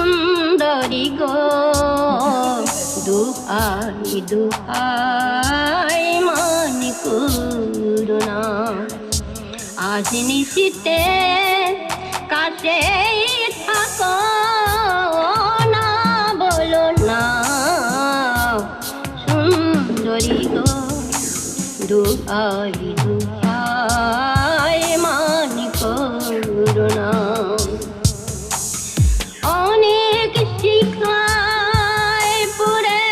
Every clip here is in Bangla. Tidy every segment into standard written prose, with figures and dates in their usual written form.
সুন্দরী গো দুহাই দুহাই মনি করুণা আজ নিশিতে কাছে থাকো না বলো না সুন্দরী গো দুহাই দুহাই মনি করুণা অনেক শিখায় পুরে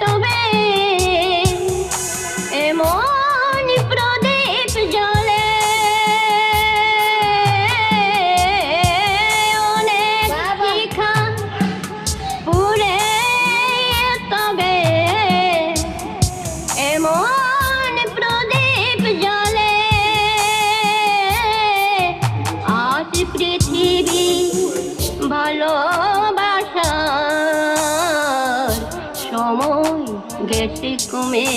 তবে এমন প্রদীপ জ্বলে অনেক শিখা পুরে তবে এমন প্রদীপ জ্বলে আজ পৃথিবী ভালোবাসার সময় গেছে কমে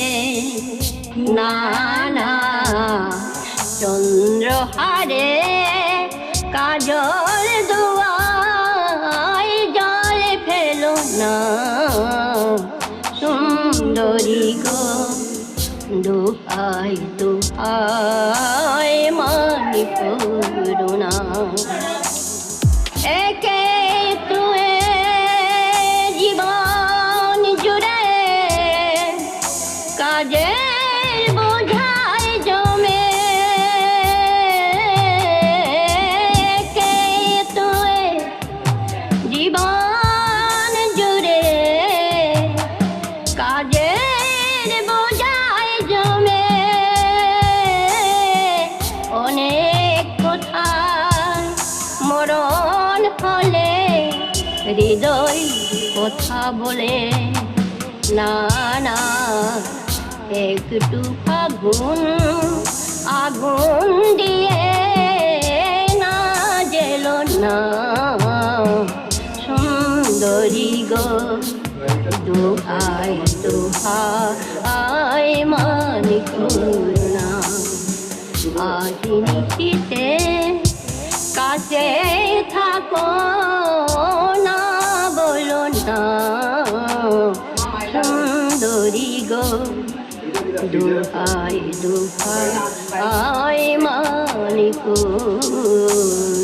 না না চন্দ্রহারে কাজল দোয়ায় জল ফেলো না সুন্দরী গো দোহাই দোহাই মনি করুণা একে তুয়ে জীবন জুড়ে কাজের বোঝায় জমে একে তুয়ে জীবন জুড়ে কাজের বোঝায় জমে অনেক কোথায় মরণ হলে হৃদয় কথা বলে না না একটু ফাগুন আগুন দিয়ে না জেল না সুন্দরী গো দোহাই দোহাই মনি করুণা আজ নিশিতে কাছে থাকো না বলো না সুন্দরী গো দোহাই দোহাই মনি করুণা